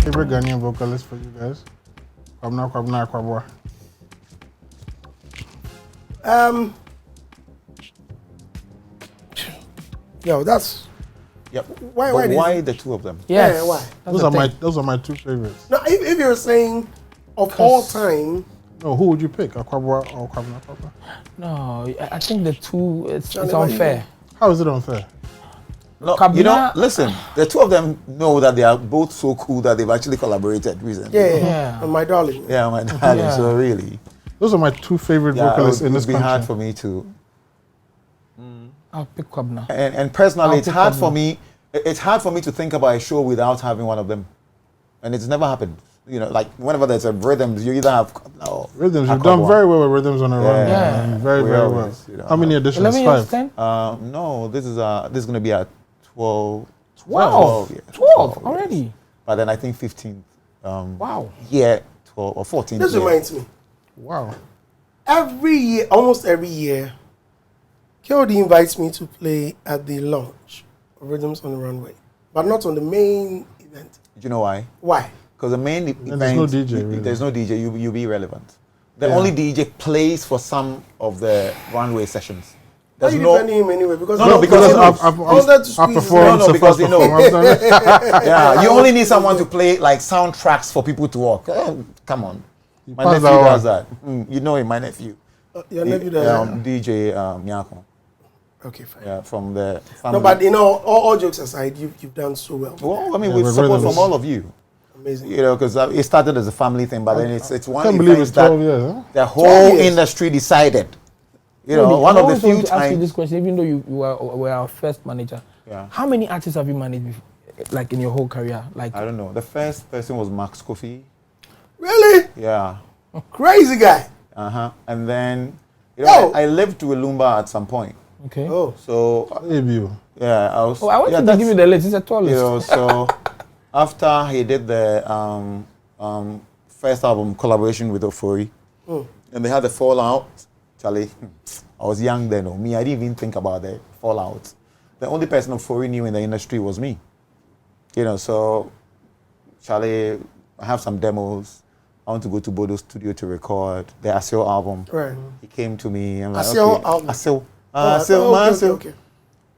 Favorite Ghanaian vocalist for you guys? Kwabena, Akwaboah. Yo, that's. Yep. Why the two of them? Yes. Yeah, why? Those are my two favorites. No, if you're saying of all time. No, who would you pick? Akwaboah or Kwabena? No, I think the two, it's unfair. How is it unfair? No, Kwabena, listen, the two of them know that they are both so cool that they've actually collaborated recently. Yeah. And my darling. Yeah, my darling. Yeah. So really. Those are my two favorite vocalists in this country. It would be hard for me to. I'll pick Kwabena. And personally, it's hard for me. It's hard for me to think about a show without having one of them, and it's never happened. You know, like whenever there's a rhythms, you either have rhythms. You've done very well with rhythms on the run. Yeah. Very well. You know, how many editions? 11 years, 10? No, this is going to be at 12. 12. 12 already. Years. But then I think 15. Wow. Yeah, 12 or 14. This reminds me. Wow. Every year, almost every year, KOD invites me to play at the launch of Rhythms on the Runway, but not on the main event. Do you know why? Why? Because the main event, there's no DJ. Really. There's no DJ. You'll be irrelevant. The only DJ plays for some of the runway sessions. There's no him anyway because because I perform. No, because they know. Yeah, you only need someone to play like soundtracks for people to walk. Come on, my nephew does that. You know him, my nephew. Your nephew does DJ Nyako. Okay, fine. Yeah, from the family. No, but you know, all jokes aside, you've done so well. Well, I mean, with support from all of you. Amazing. You know, because it started as a family thing, but then it's one can't event believe it's 12 that years, huh? the whole industry decided. You know, one of the few times. I ask you this question, even though you were our first manager. Yeah. How many artists have you managed, like in your whole career? Like I don't know. The first person was Max Kofi. Really? Yeah. Crazy guy. And then, you know, I lived with D.Lumba at some point. Okay. Oh. So. Yeah, I was. I want to give you the list. It's a tall list. You know, so after he did the first album collaboration with Ofori, and they had the fallout. Charlie, I was young then. Me, I didn't even think about the fallout. The only person Ofori knew in the industry was me. You know, so Charlie, I have some demos. I want to go to Bodo's studio to record the Asio album. Right. He came to me and like, Asio album. Asio. Okay.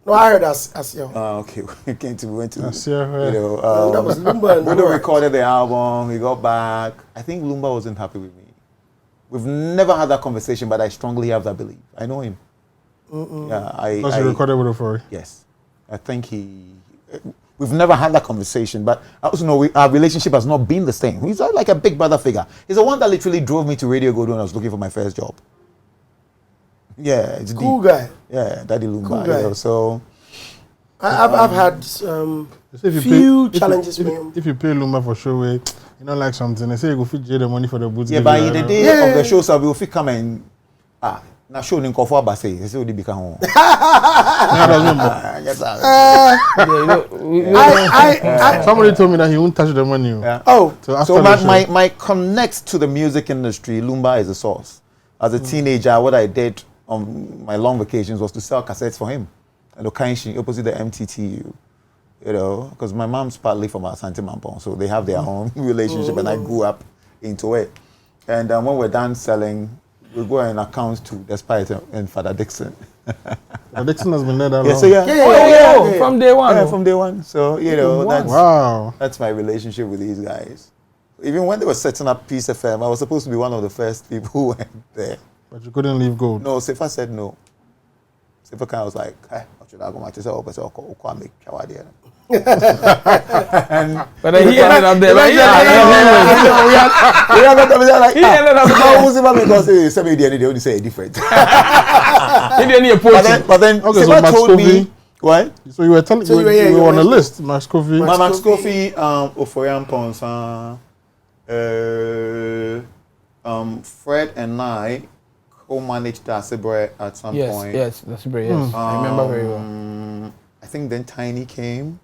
No, I heard Asio. Okay. We went to Asio, you know, that was Lumba and Bodo recorded the album. We got back. I think Lumba wasn't happy with me. We've never had that conversation, but I strongly have that belief. I know him. Yeah, Because you recorded with Ofori? Yes. I think we've never had that conversation, but I also know our relationship has not been the same. He's like a big brother figure. He's the one that literally drove me to Radio Gold when I was looking for my first job. Yeah, it's cool guy. Yeah, Daddy Lumba. Cool guy. You know, so I've had few challenges with him. If you pay Lumba for show, you know, like something, they say you go fit the money for the boots. Yeah, but in the day of the show, so we will fit come and now show in Kofu Abase. They say we become home. Yes, sir. Somebody told me that he won't touch the money. Yeah. Oh, so my connect to the music industry, Lumba is a source. As a teenager, what I did on my long vacations was to sell cassettes for him at Okainshi, opposite the MTTU. You know, because my mom's partly from Asante Mampong, so they have their own relationship, and I grew up into it. And when we're done selling, we go and account to Despite and Father Dixon. Dixon has been there that long? So yeah, from day one. Yeah, from day one. So, you know, that's my relationship with these guys. Even when they were setting up Peace FM, I was supposed to be one of the first people who went there. But you couldn't leave Gold? No, Sefa said no. Sefa kind of was like, hey, what should I go match? I said, oh, but I'll make Kawadi. But he ended up there. He ended up there. Because somebody they only say different. He didn't need a post. But then Sefa told me, what? So you were telling you were on the list, Max Kofi. Max Kofi, Oforian Pons, Fred and I co-managed Dasibre at some point. Yes, Dasibre, yes. I remember very well. I think then Tiny came.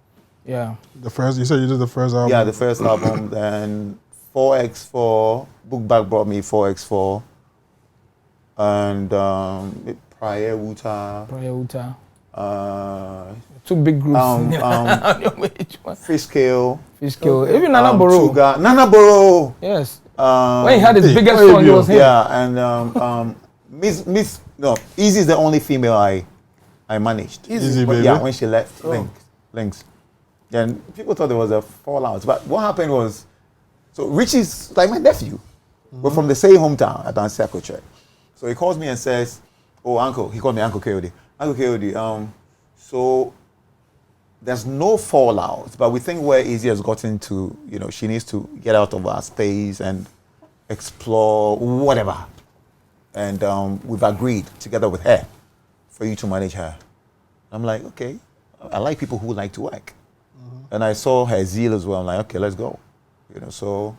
Yeah. The first, you said you did the first album? Yeah, the first album. Then 4x4, Book Bag brought me 4x4. and Praye Uta. Two big groups. Which one? Fiskale. Even Nana Borough. Nana Borough. Yes. When he had his biggest song, it was him. Yeah, and Eazzy is the only female I managed. Eazzy, baby. Yeah, when she left Links. And people thought there was a fallout. But what happened was, so Richie's like my nephew. We're from the same hometown at Ansekoche. So he calls me and says, oh, uncle, he called me Uncle KOD. Uncle KOD, so there's no fallout, but we think where Eazzy has gotten to, she needs to get out of our space and explore whatever. And we've agreed together with her for you to manage her. I'm like, okay, I like people who like to work. And I saw her zeal as well. I'm like, okay, let's go. So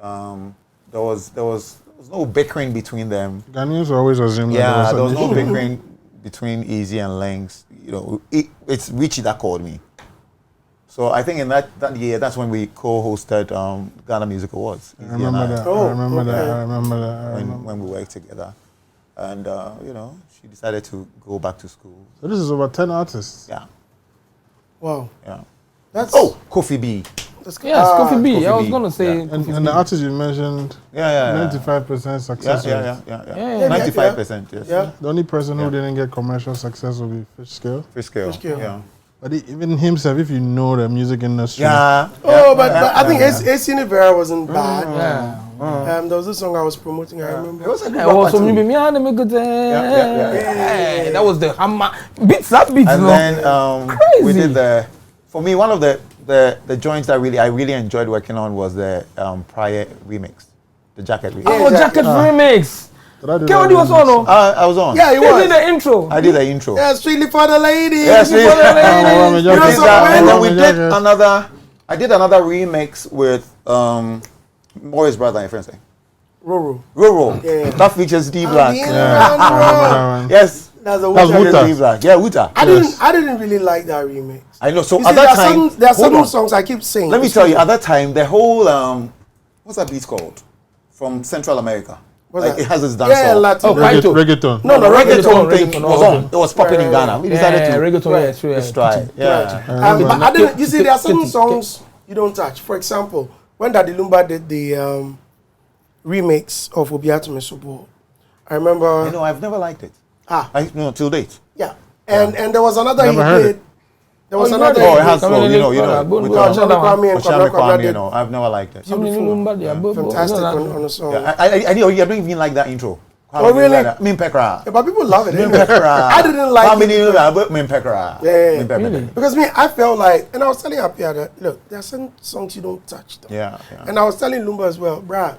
there was no bickering between them. Ghanaians always assume that there was no bickering between Eazzy and Links. It's Richie that called me. So I think in that year, that's when we co-hosted Ghana Music Awards. I remember that. When we worked together. And, she decided to go back to school. So this is over 10 artists. Yeah. Wow. Yeah. That's Kofi B. Yes, Kofi B. Kofi I was B. going to say. And the artists you mentioned, 95% success rate. Yeah. 95%, yes. Yeah. The only person who didn't get commercial success will be Fiskale. Yeah. But even himself, if you know the music industry. But I think Eazzy Vera wasn't bad. There was this song I was promoting, I remember. It was a good That was the hammer. Beats. And then we did for me, one of the joints that I really enjoyed working on was the Praye remix, the Jacket remix. Jacket remix. KOD was on. I was on. Yeah, he was. You did the intro. I did the intro. Yeah, Strictly for the Ladies. Yeah, Strictly for the Ladies. And then we did another. I did another remix with Morris brother and friends. Roro. Yeah. That features D Black. Yes. That's Wuta. D Black. Yeah, Wuta. I didn't really like that remix. I know. So You at see, that time, there are some songs I keep saying. let me tell you. At that time, the whole what's that beat called? From Central America. What's It has its dance. Yeah, Latin. Reggaeton. No, reggaeton thing reggaeton, was on. It was popping in Ghana. We decided to reggaeton. let's try it. Yeah. But I didn't. You see, there are some songs you don't touch. For example, when D.Lumba did the remix of Obiatume Sobo, I remember. I've never liked it. Till date. Yeah, and there was another he Never heard did. it. There was Oh, another. it has Come flow. on, You know. With With Kwame and Oshame Kwabena Kwame, did I've never liked it. fantastic on the song. Yeah, I don't even like that intro. Oh, really? Mimpekra. Yeah, but people love it. Mimpekra. I didn't like it. Mimpekra. Yeah. Really? Because I felt like, and I was telling Apia that, look, there are some songs you don't touch. Though. Yeah. And I was telling Lumba as well, bruh,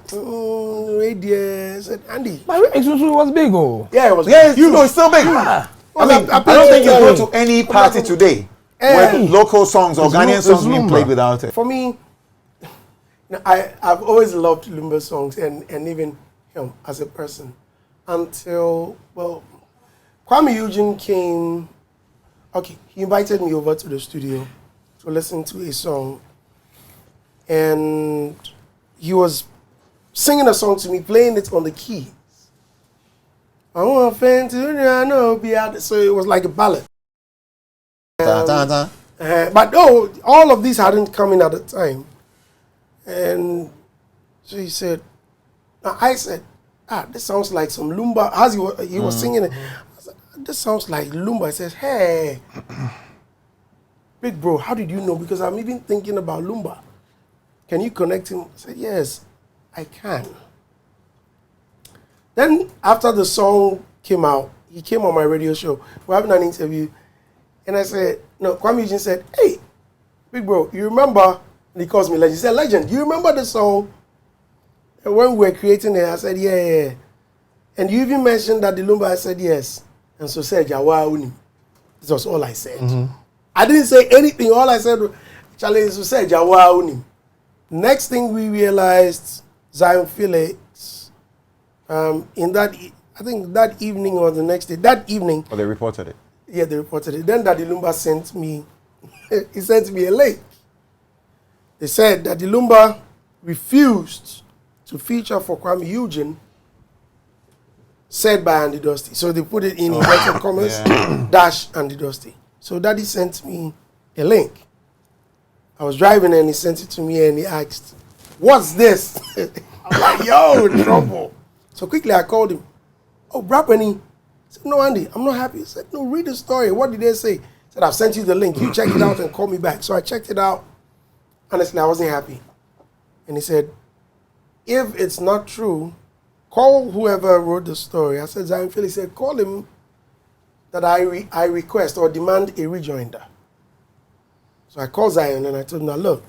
Radius and Andy. My remix was big, Yeah, it was Yeah, huge. it's still big. I don't think you go to any party today where local songs or Ghanaian songs being played without it. For me, I've always loved Lumba songs and even him as a person. Until, Kwame Eugene came, he invited me over to the studio to listen to a song. And he was singing a song to me, playing it on the keys. I want to fan to know, so it was like a ballad. But all of these hadn't come in at the time. And so he said, I said, this sounds like some Lumba. As he was singing it, I said, this sounds like Lumba. He says, hey, big bro, how did you know? Because I'm even thinking about Lumba. Can you connect him? I said, yes, I can. Then after the song came out, he came on my radio show. We're having an interview. And I said, Kwame Eugene said, hey, big bro, you remember? And he calls me Legend. He said, Legend, you remember the song? And when we were creating it, I said, yeah. And you even mentioned that D.Lumba. I said, yes. And so said, Jawa Uni. This was all I said. I didn't say anything. All I said was, Charlie, so said, Jawa Uni. Next thing we realized, Zion Felix, in that, I think that evening or the next day, that evening. Oh, they reported it. Yeah, they reported it. Then D.Lumba sent me, he sent me a link. They said that D.Lumba refused to feature for Kwame Eugene said by Andy Dusty. So they put it in inverted commas, dash Andy Dusty. So Daddy sent me a link. I was driving and he sent it to me and he asked, "What's this?" I'm like, "Yo, trouble." So quickly I called him. "Oh, Brappenny." He said, "No, Andy, I'm not happy." He said, "No, read the story. What did they say?" He said, "I've sent you the link. You check it out and call me back." So I checked it out. Honestly, I wasn't happy. And he said, "If it's not true, call whoever wrote the story." I said, Zion Philly said, "Call him that I request or demand a rejoinder." So I called Zion and I told him, "Now look,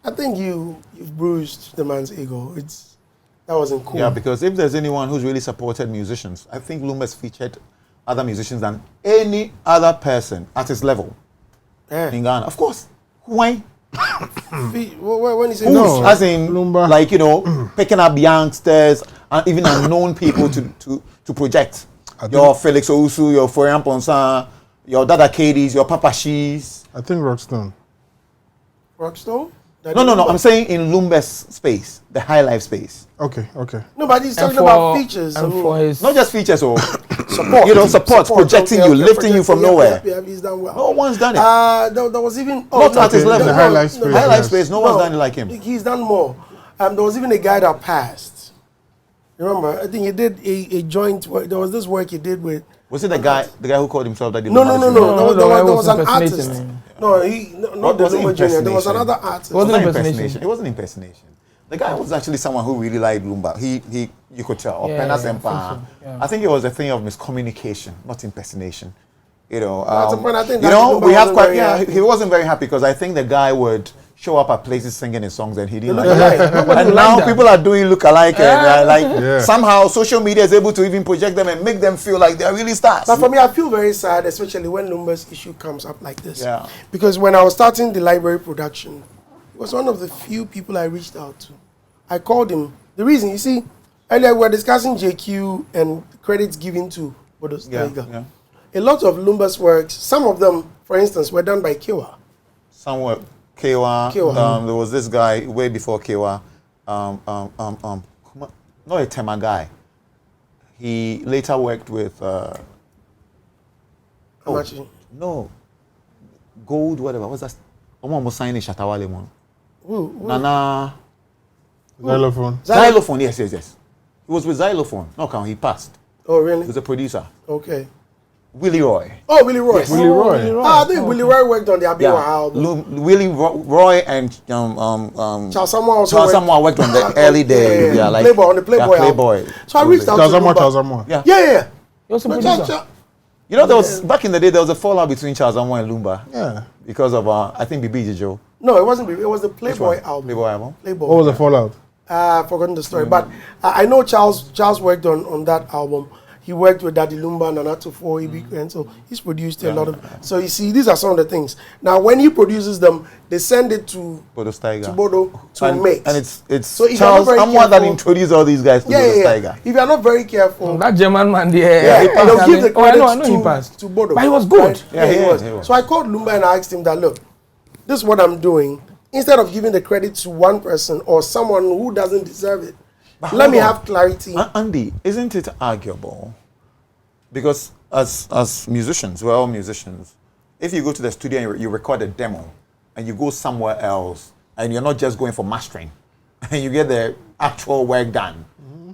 I think you've bruised the man's ego. That wasn't cool." Yeah, because if there's anyone who's really supported musicians, I think Lumba's featured other musicians than any other person at his level in Ghana. Of course. Why? When he said No, as in, Lumba. like, you know, picking up youngsters and even unknown people to project. Your Felix Ousu, your Florian Ponsan, your Dada Kadies, your Papa Shis. I think Rockstone. Rockstone? No. I'm saying in Lumba's space, the high life space. Okay. No, but he's talking about features. And for his Not just features or support. You know, support, projecting you, lifting you from nowhere. He's done well. No one's done it. There was even Not at his level. The high life space. High life space, no one's done it like him. He's done more. There was even a guy that passed. Remember, I think he did a joint work. There was this work he did with. Was it the guy who called himself that? No. There was an impersonating artist. me. No, not the was Lumba Junior. There was impersonation. another artist. It wasn't impersonation. impersonation. It wasn't impersonation. The guy was actually someone who really liked Lumba. You could tell. Yeah, Pena I think Sempa. so, yeah. I think it was a thing of miscommunication, not impersonation. You know, That's the point. I think you that know, Lumba we have wasn't quite. very Yeah, happy. he wasn't very happy because I think the guy would show up at places singing his songs and he didn't like look-alike. it. Nobody And would now like that. people are doing look-alike and like Yeah. somehow social media is able to even project them and make them feel like they're really stars. But for me, I feel very sad, especially when Lumba's issue comes up like this. Yeah. Because when I was starting the library production, he was one of the few people I reached out to. I called him. The reason, you see, earlier we were discussing JQ and credits given to Bodos Tiger. yeah. A lot of Lumba's works, some of them, for instance, were done by Kiwa. Somewhere, Kewa. Kewa. There was this guy way before Kewa. Not a Tema guy. He later worked with. No, Gold, whatever. What's that? Almost signing Shatawale one. Who? Nana. Xylophone. Xylophone. Yes. He was with Xylophone. No, he passed. Oh, He really? was a producer. Okay. Willie Roy. Oh, Willie Roy. Yes. Willie Roy. I think Willie Roy worked on the Abiwa album. Willie Roy and Charles Samuel also Charles Samuel worked on the early days. Yeah, like Playboy, on the Playboy album. Playboy. So I reached out to Lumba. Charles Amoah. Yeah. Yeah. He also No, producer. You know, there was back in the day there was a fallout between Charles Amoah and Lumba. Yeah. Because of I think Bibi Jojo. No, it wasn't. It was the Playboy album. Playboy album. Playboy. What was the fallout? I've forgotten the story, but I know Charles worked on that album. He worked with D.Lumba, Nanato for and so he's produced a lot of. So you see, these are some of the things. Now, when he produces them, they send it to Bodos Tiger. Bodo to mix. And it's So if Charles you're not very Amoah that careful- introduced all these guys to Bodos Tiger. If you're not very careful, That German man there. he and passed. they'll give the credit I know he passed. to Bodo. But he was good. Yeah, he was. he was. So I called Lumba and I asked him that, look, this is what I'm doing. Instead of giving the credit to one person or someone who doesn't deserve it, But let me hold on. have clarity. Andy, isn't it arguable? Because as musicians, we're all musicians. If you go to the studio and you record a demo, and you go somewhere else, and you're not just going for mastering, and you get the actual work done,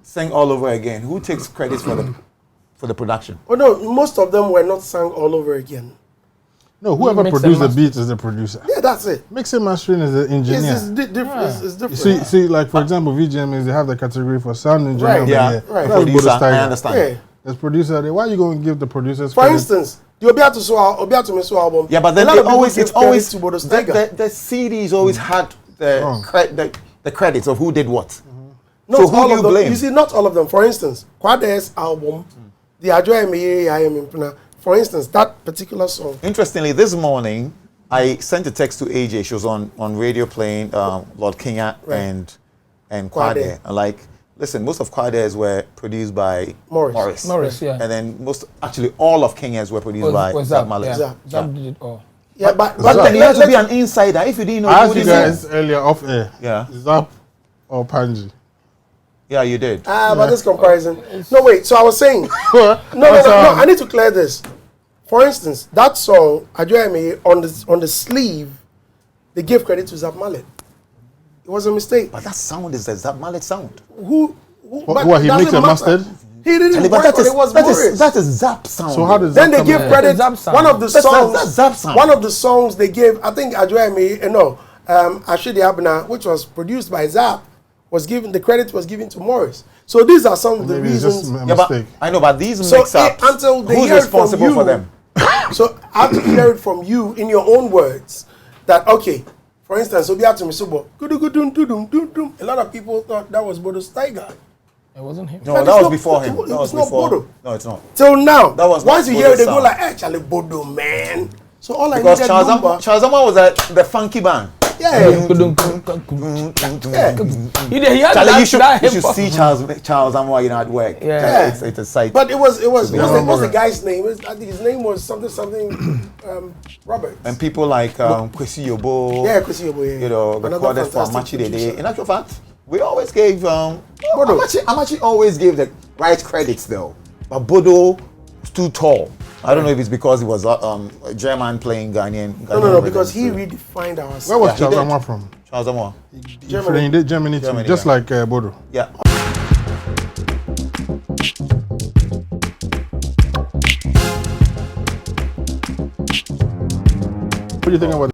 sing all over again, who takes credit for the production? Oh no, most of them were not sung all over again. No, whoever Mix and produced the master. beat is the producer. Yeah, that's it. Mixing mastering is the engineer. It's different. See, like for example, VGMAs, they have the category for sound engineer. Right. over Yeah, here. right. That's Producer, Bodos Tiger. I understand. Yeah. There's producer there. Why are you going to give the producers For credit? instance, the Obiatu Meso album. Yeah, but then a lot they of people always, give it's always credit to Bodos the, Tiger. the CDs always had Wrong. the credits of who did what. Not So who all do you of them. blame? You see, not all of them. For instance, Kwade's album, the Ajoy Meye I Am Impuna. For instance, that particular song. Interestingly, this morning I sent a text to AJ. She was on radio playing Lord Kenya Right. and Kwade. Kwade. And like, listen, most of Kwade's were produced by Morris. Morris, yeah. and then actually all of Kenya's were produced by Was Zab Zab, Malik. yeah. Zab. Zab did it all. Yeah, but But then you have to let- be an insider. If you didn't know I who asked you this is. guys earlier off air. Yeah. Zap or Panji? Yeah, you did. But this comparison. No, wait. So I was saying. No. I need to clear this. For instance, that song, Ajoyeme, on the sleeve, they gave credit to Zap Mallet. It was a mistake. But that sound is the Zap Mallet sound. What he mixed and mastered? He didn't But work, it was Morris. that is Zap sound. So how does Then that they give come credit. Zap sound. One of the songs. That's Zap sound. One of the songs they gave, I think Ajoyeme, Ashidi Abena, which was produced by Zap, the credit was given to Morris. So these are some of the Maybe it's just reasons. a Yeah, but mistake. I know, but these So mix-ups, until they who's hear it from responsible you, for them? So I have to hear it from you in your own words that, okay, for instance, Obiatu Misubo, a lot of people thought that was Bodo's Tiger. It wasn't him. No, But that it's was not- before him. it's That was not before. Bodo. No, it's not. Till now, That was not once you hear it, they go Bodo's like, hey, Charlie Bodo, man. So all Because I Charles needed Zama was the funky band. Yeah. He had Charlie, you should that see Mm. Charles Zama, at work. Yeah. It's a sight. But it was what's remember. the guy's name? I think his name was something Roberts. And people like Kwesi Yobo, Yeah, Kwesi Yobo, yeah. you know, Another recorded for fantastic Amachi Dede. producer. In actual fact, we always gave Bodo. Amachi always gave the right credits though, but Bodo stood tall. I don't know if it's because he was a German playing Ghanaian. No, because he redefined our Where sound. was he Charles did. Zama from? Charles Zama. Germany. He did Germany too, Germany, just yeah. like Bodo. Yeah. What do you think about